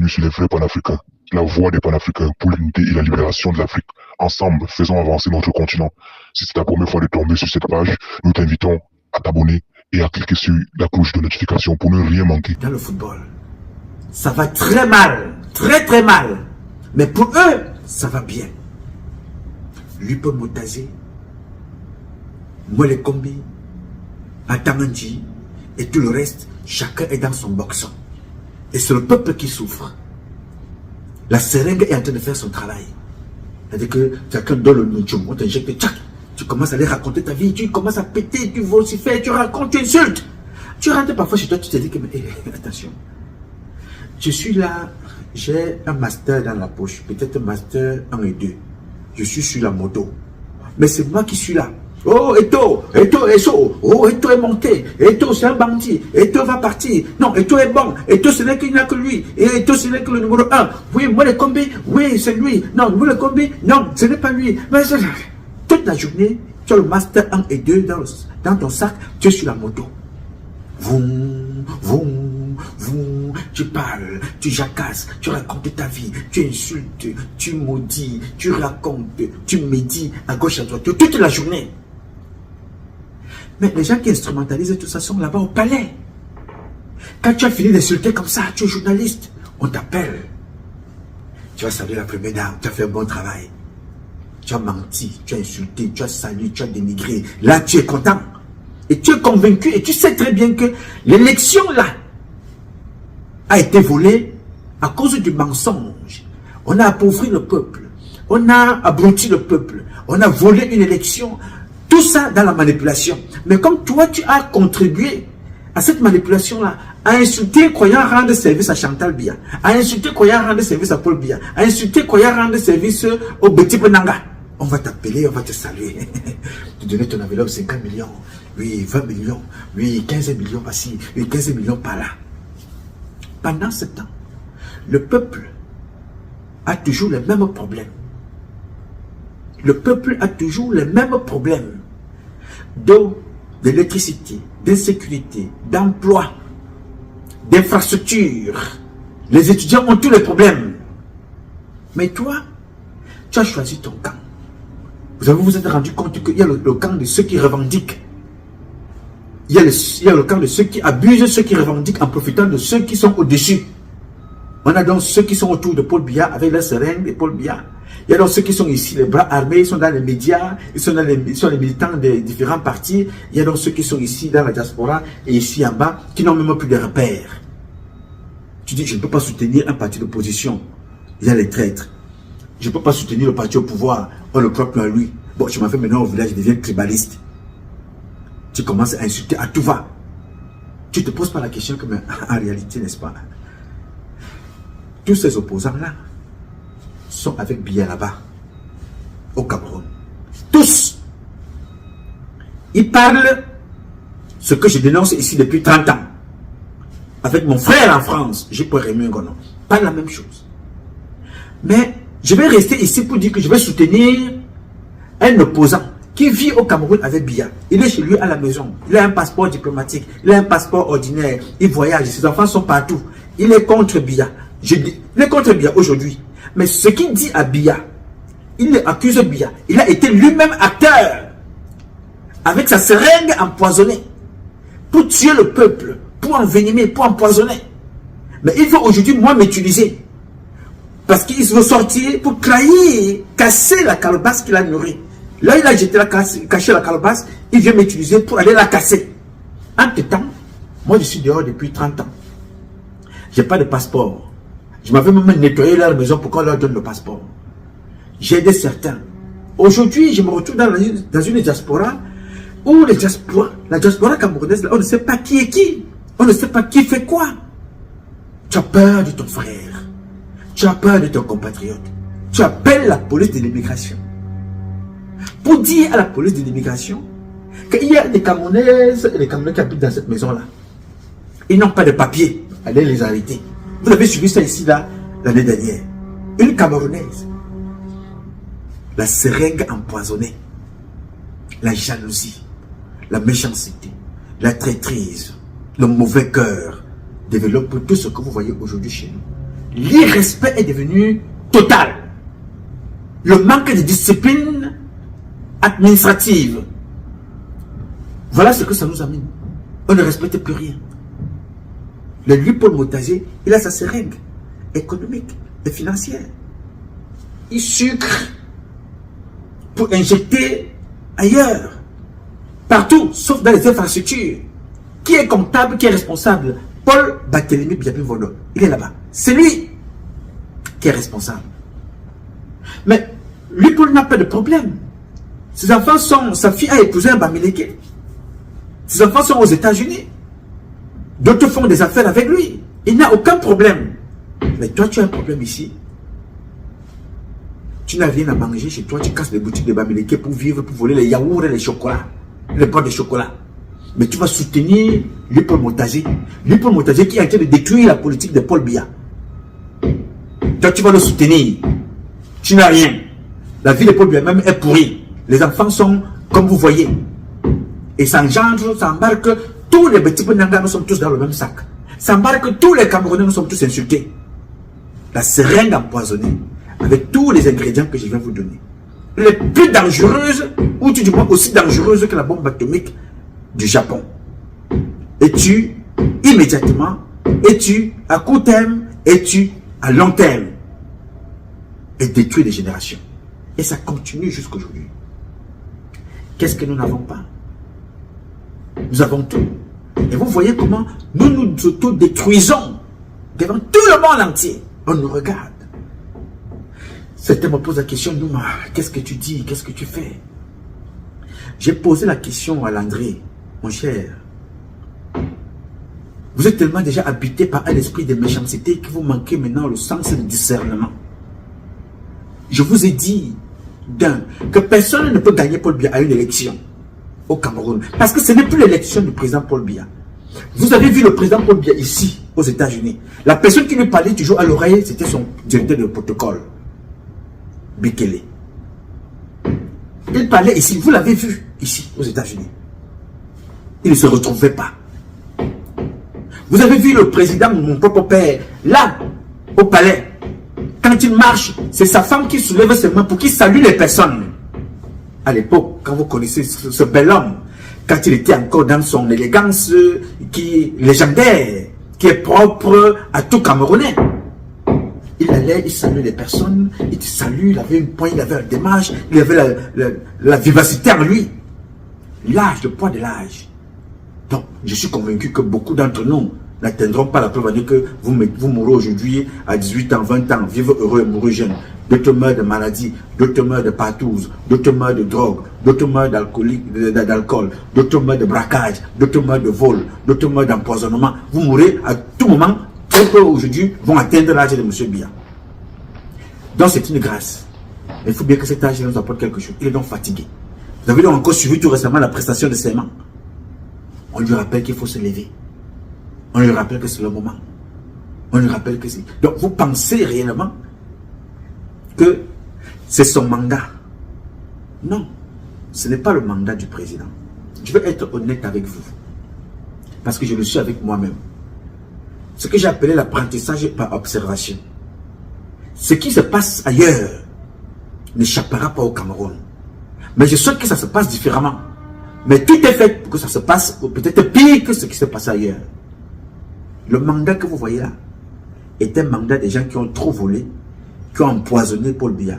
bienvenue sur les vrais panafricains, la voix des panafricains pour l'unité et la libération de l'Afrique. Ensemble, faisons avancer notre continent. Si c'est ta première fois de tomber sur cette page, nous t'invitons à t'abonner et à cliquer sur la cloche de notification pour ne rien manquer. Dans le football, ça va très mal, très mal. Mais pour eux, ça va bien. Lupo Motazé, Mole Kombi, Atamanji et tout le reste, chacun est dans son boxon. Et c'est le peuple qui souffre. La seringue est en train de faire son travail. C'est-à-dire que chacun donne le nujum, on t'injecte, tchac, tu commences à aller raconter ta vie, tu commences à péter, tu vocifères, tu racontes, tu insultes. Tu rentres parfois chez toi, tu te dis que, mais, attention, je suis là, j'ai un master dans la poche, peut-être un master 1 et 2. Je suis sur la moto. Mais c'est moi qui suis là. Oh, Eto est chaud. Oh, Eto est monté. Eto, c'est un bandit. Eto va partir. Non, Eto est bon. Eto, ce n'est qu'il n'y a que lui. Et Eto, ce n'est que le numéro 1. Oui, moi, le combi. Oui, c'est lui. Non, moi, le combi. Non, ce n'est pas lui. Mais toute la journée, tu as le master 1 et 2 dans ton sac. Tu es sur la moto. Tu parles, tu jacasses, tu racontes ta vie, tu insultes, tu maudis, tu racontes, tu médis à gauche à droite toute la journée. Mais les gens qui instrumentalisent tout ça sont là-bas au palais. Quand tu as fini d'insulter comme ça, tu es journaliste, on t'appelle. Tu as salué la première dame, tu as fait un bon travail. Tu as menti, tu as insulté, tu as salué, tu as dénigré. Là, tu es content. Et tu es convaincu et tu sais très bien que l'élection là a été volée à cause du mensonge. On a appauvri le peuple. On a abruti le peuple. On a volé une élection. Tout ça dans la manipulation. Mais comme toi, tu as contribué à cette manipulation-là, à insulter croyant rendre service à Chantal Biya, à insulter croyant rendre service à Paul Biya, à insulter croyant rendre service au Betty Benanga. On va t'appeler, on va te saluer. Tu donnes ton enveloppe 50 millions, oui, 20 millions, oui, 15 millions par-ci, oui, 15 millions par-là. Pendant ce temps, le peuple a toujours les mêmes problèmes. Le peuple a toujours les mêmes problèmes d'eau, d'électricité, d'insécurité, d'emploi, d'infrastructure. Les étudiants ont tous les problèmes. Mais toi, tu as choisi ton camp. Vous vous êtes rendu compte qu'il y a le camp de ceux qui revendiquent. Il y a le camp de ceux qui abusent, ceux qui revendiquent en profitant de ceux qui sont au-dessus. On a donc ceux qui sont autour de Paul Biya avec la seringue de Paul Biya. Il y a donc ceux qui sont ici, les bras armés, ils sont dans les médias, ils sont les militants des différents partis. Il y a donc ceux qui sont ici dans la diaspora et ici en bas qui n'ont même plus de repères. Tu dis, je ne peux pas soutenir un parti d'opposition. Il y a les traîtres. Je ne peux pas soutenir le parti au pouvoir. On le croit plus à lui. Bon, je m'en fais maintenant au village, je deviens tribaliste. Tu commences à insulter à tout va. Tu ne te poses pas la question que, mais en réalité, n'est-ce pas? Tous ces opposants-là sont avec Biya là-bas, au Cameroun. Tous. Ils parlent ce que je dénonce ici depuis 30 ans. Avec mon frère en France, j'ai pas Rémi Ngono. Pas la même chose. Mais je vais rester ici pour dire que je vais soutenir un opposant qui vit au Cameroun avec Biya. Il est chez lui à la maison. Il a un passeport diplomatique. Il a un passeport ordinaire. Il voyage. Ses enfants sont partout. Il est contre Biya. Il est contre Biya aujourd'hui. Mais ce qu'il dit à Biya, il accuse Biya. Il a été lui-même acteur avec sa seringue empoisonnée pour tuer le peuple, pour envenimer, pour empoisonner. Mais il veut aujourd'hui, moi, m'utiliser. Parce qu'il veut sortir pour trahir, casser la calebasse qu'il a nourrie. Là, il a jeté caché la calebasse, il vient m'utiliser pour aller la casser. Entre-temps, moi, je suis dehors depuis 30 ans. Je n'ai pas de passeport. Je m'avais même nettoyé leur maison pour qu'on leur donne le passeport. J'ai aidé certains. Aujourd'hui, je me retrouve dans une diaspora où la diaspora camerounaise, on ne sait pas qui est qui. On ne sait pas qui fait quoi. Tu as peur de ton frère. Tu as peur de ton compatriote. Tu appelles la police de l'immigration pour dire à la police de l'immigration qu'il y a des Camerounaises et des Camerounais qui habitent dans cette maison-là. Ils n'ont pas de papier. Allez les arrêter. Vous avez suivi ça ici, là, l'année dernière. Une Camerounaise. La seringue empoisonnée. La jalousie. La méchanceté. La traîtrise. Le mauvais cœur. Développe tout ce que vous voyez aujourd'hui chez nous. l'irrespect est devenu total. Le manque de discipline administrative. Voilà ce que ça nous amène. On ne respecte plus rien. Le lui Paul Motazé, il a sa seringue économique et financière. Il sucre pour injecter ailleurs, partout, sauf dans les infrastructures. Qui est comptable, qui est responsable? Paul Barthélémy Biabi-Vodo, il est là-bas. C'est lui qui est responsable. Mais lui, Paul n'a pas de problème. Ses enfants sont, sa fille a épousé un Bamileke. Ses enfants sont aux États-Unis. D'autres font des affaires avec lui. Il n'a aucun problème. Mais toi, tu as un problème ici. Tu n'as rien à manger chez toi. Tu casses les boutiques de Bamileke pour vivre, pour voler les yaourts et les chocolats. Les boîtes de chocolat. Mais tu vas soutenir Paul Motazé. Paul Motazé qui est en train de détruire la politique de Paul Biya. Toi, tu vas le soutenir. Tu n'as rien. La vie de Paul Biya même est pourrie. Les enfants sont comme vous voyez. Et ça engendre, ça embarque tous les petits Nanga, nous sommes tous dans le même sac. Ça embarque tous les Camerounais, nous sommes tous insultés. La seringue empoisonnée, avec tous les ingrédients que je viens vous donner. Les plus dangereuses, ou du moins aussi dangereuses que la bombe atomique du Japon. Et tu, immédiatement, et tu, à court terme, et tu, à long terme. Et détruit des générations. Et ça continue jusqu'à aujourd'hui. Qu'est-ce que nous n'avons pas? Nous avons tout. Et vous voyez comment nous nous auto-détruisons devant tout le monde entier. On nous regarde. Certains me posent la question, Nouma, qu'est-ce que tu dis? Qu'est-ce que tu fais? J'ai posé la question à Landré, mon cher. Vous êtes tellement déjà habité par un esprit de méchanceté que vous manquez maintenant le sens du discernement. Je vous ai dit, que personne ne peut gagner Paul Biya à une élection au Cameroun. Parce que ce n'est plus l'élection du président Paul Biya. Vous avez vu le président Paul Biya ici, aux États-Unis. La personne qui lui parlait toujours à l'oreille, c'était son directeur de protocole, Bekele. Il parlait ici, vous l'avez vu ici, aux États-Unis. Il ne se retrouvait pas. Vous avez vu le président, mon propre père, là, au palais. Quand il marche, c'est sa femme qui soulève ses mains pour qu'il salue les personnes. À l'époque, quand vous connaissez ce bel homme, quand il était encore dans son élégance qui est légendaire, qui est propre à tout Camerounais. Il allait, il saluait les personnes, il te salue, il avait une poigne, il avait la démarche, il avait la vivacité en lui. L'âge, le poids de l'âge. Donc, je suis convaincu que beaucoup d'entre nous n'atteindront pas la preuve à dire que vous mourrez aujourd'hui à 18 ans, 20 ans, vivez heureux et mourrez jeune. D'autres meurent de maladie, d'autres meurent de partouze, d'autres meurent de drogue, d'autres meurent d'alcool, d'autres meurent de braquage, d'autres meurent de vol, d'autres meurent d'empoisonnement. Vous mourrez à tout moment, peu aujourd'hui vont atteindre l'âge de M. Biya. Donc c'est une grâce. Il faut bien que cet âge nous apporte quelque chose. Il est donc fatigué. Vous avez donc encore suivi tout récemment la prestation de serment. On lui rappelle qu'il faut se lever. On lui rappelle que c'est le moment. On lui rappelle que c'est... Donc vous pensez réellement que c'est son mandat? Non, ce n'est pas le mandat du président. Je vais être honnête avec vous. Parce que je le suis avec moi-même. Ce que j'ai appelé l'apprentissage par observation. Ce qui se passe ailleurs n'échappera pas au Cameroun. Mais je souhaite que ça se passe différemment. Mais tout est fait pour que ça se passe peut-être pire que ce qui s'est passé ailleurs. Le mandat que vous voyez là est un mandat des gens qui ont trop volé, qui ont empoisonné Paul Biya,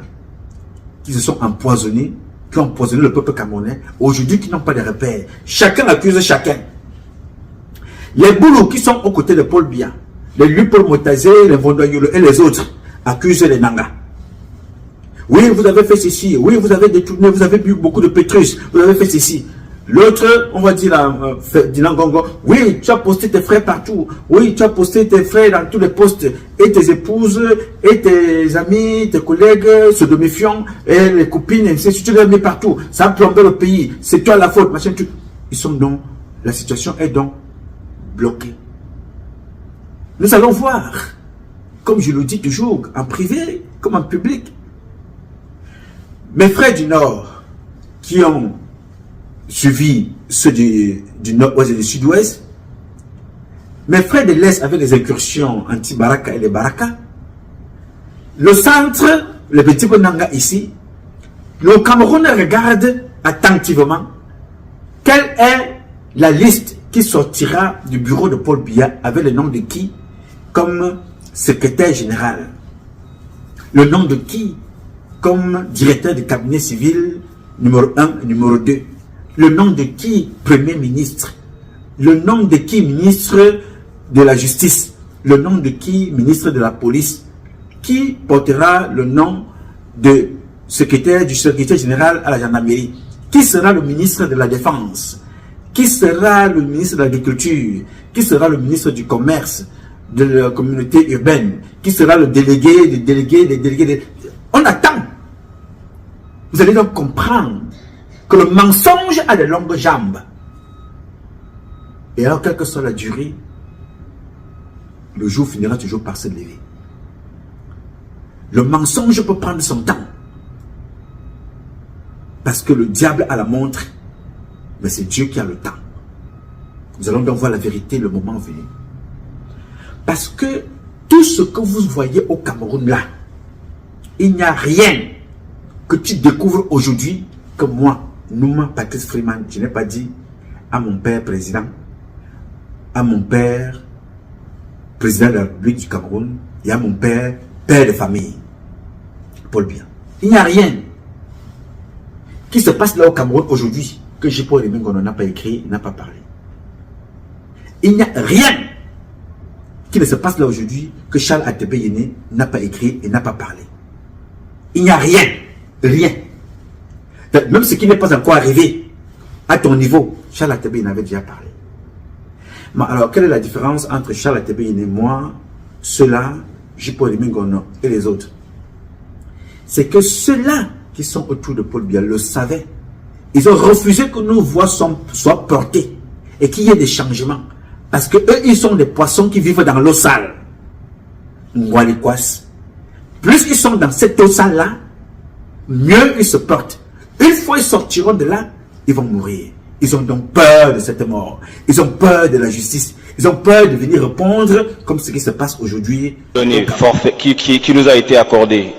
qui se sont empoisonnés, qui ont empoisonné le peuple camerounais, aujourd'hui qui n'ont pas de repères. Chacun accuse chacun. Les boulous qui sont aux côtés de Paul Biya, les lui Paul Motazé, les Vondoyolo et les autres, accusent les Nanga. Oui, vous avez fait ceci, oui, vous avez détourné, vous avez bu beaucoup de pétrus, vous avez fait ceci. L'autre, on va dire, Dylan Gongo, oui, tu as posté tes frères partout, oui, tu as posté tes frères dans tous les postes, et tes épouses, et tes amis, tes collègues, se domifiant, et les copines, et tu les as mis partout, ça a plombé le pays, c'est toi la faute, machin, tout. Ils sont donc, la situation est donc bloquée. Nous allons voir, comme je le dis toujours, en privé, comme en public. Mes frères du Nord, qui ont suivi ceux du Nord-Ouest et du Sud-Ouest, mes frères de l'Est avec les incursions anti-Baraka et les Baraka, le centre, le petit Bonanga ici, le Cameroun regarde attentivement quelle est la liste qui sortira du bureau de Paul Biya avec le nom de qui comme secrétaire général, le nom de qui comme directeur du cabinet civil numéro 1 et numéro 2, le nom de qui premier ministre, le nom de qui ministre de la justice, le nom de qui ministre de la police, qui portera le nom de secrétaire du secrétaire général à la gendarmerie, qui sera le ministre de la défense, qui sera le ministre de l'agriculture, qui sera le ministre du commerce, de la communauté urbaine, qui sera le délégué, des délégués. On attend. Vous allez donc comprendre que le mensonge a de longues jambes. Et alors, quelle que soit la durée, le jour finira toujours par se lever. Le mensonge peut prendre son temps. Parce que le diable a la montre, mais c'est Dieu qui a le temps. Nous allons donc voir la vérité le moment venu. Parce que tout ce que vous voyez au Cameroun là, il n'y a rien que tu découvres aujourd'hui que moi, Nouma Patrice Freeman, je n'ai pas dit à mon père président, à mon père président de la République du Cameroun et à mon père père de famille, Paul Biya. Il n'y a rien qui se passe là au Cameroun aujourd'hui que J-Paul Remengo n'a pas écrit, n'a pas parlé. Il n'y a rien qui ne se passe là aujourd'hui que Charles Atebe Yene n'a pas écrit et n'a pas parlé. Il n'y a rien, rien. Même ce qui n'est pas encore arrivé à ton niveau, Charles Atebe Yene avait déjà parlé. Mais alors, quelle est la différence entre Charles Atebe Yene, moi, ceux-là, J-Paul Remengo et les autres? C'est que ceux-là qui sont autour de Paul Biya le savaient. Ils ont refusé que nos voix soient portées et qu'il y ait des changements. Parce que eux, ils sont des poissons qui vivent dans l'eau sale. Ngwalikwas. Plus ils sont dans cette eau sale-là, mieux ils se portent. Une fois ils sortiront de là, ils vont mourir. Ils ont donc peur de cette mort. Ils ont peur de la justice. Ils ont peur de venir répondre comme ce qui se passe aujourd'hui. Forfait qui nous a été accordé,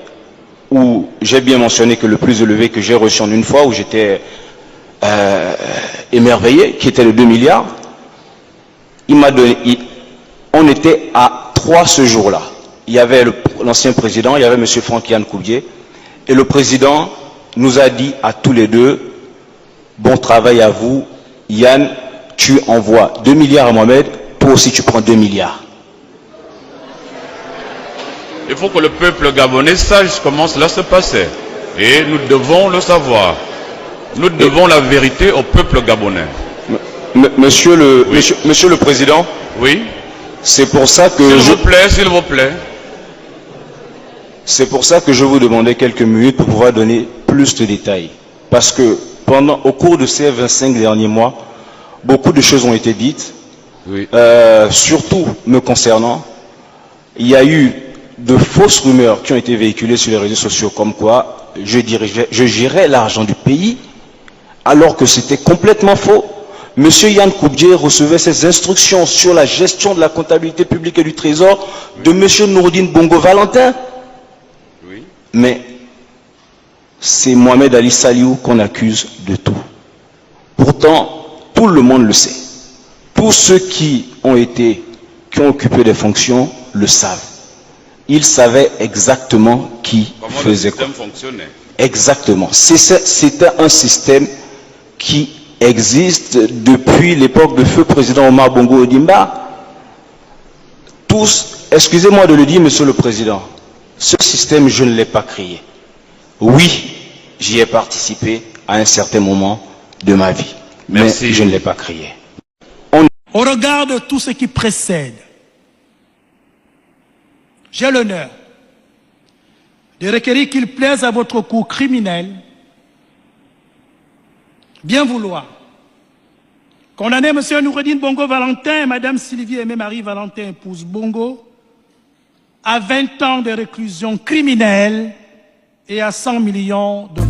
où j'ai bien mentionné que le plus élevé que j'ai reçu en une fois, où j'étais émerveillé, qui était de 2 milliards, il m'a donné, on était à 3 ce jour-là. Il y avait l'ancien président, il y avait M. Franck Yann Koubié, et le président nous a dit à tous les deux, bon travail à vous, Yann, tu envoies 2 milliards à Mohamed, toi aussi tu prends 2 milliards. Il faut que le peuple gabonais sache comment cela se passait. Et nous devons le savoir. Nous devons la vérité au peuple gabonais. Monsieur le Président, oui. C'est pour ça que s'il vous plaît. C'est pour ça que je vous demandais quelques minutes pour pouvoir donner plus de détails. Parce que au cours de ces 25 derniers mois, beaucoup de choses ont été dites. Oui. Surtout me concernant, il y a eu de fausses rumeurs qui ont été véhiculées sur les réseaux sociaux comme quoi je gérais l'argent du pays alors que c'était complètement faux. Monsieur Yann Koubié recevait ses instructions sur la gestion de la comptabilité publique et du trésor de monsieur Noureddine Bongo Valentin. Oui. Mais c'est Mohamed Ali Saliou qu'on accuse de tout. Pourtant, tout le monde le sait. Tous ceux qui ont occupé des fonctions le savent. Ils savaient exactement qui faisait quoi. Exactement. C'était un système qui existe depuis l'époque de feu président Omar Bongo Ondimba. Tous, excusez-moi de le dire, monsieur le président, ce système, je ne l'ai pas créé. Oui, j'y ai participé à un certain moment de ma vie. Merci. Mais je ne l'ai pas créé. Au regard de tout ce qui précède, j'ai l'honneur de requérir qu'il plaise à votre cour criminelle bien vouloir condamner M. Noureddine Bongo Valentin et Mme Sylvie Aimé Marie Valentin, épouse Bongo, à 20 ans de réclusion criminelle et à 100 millions de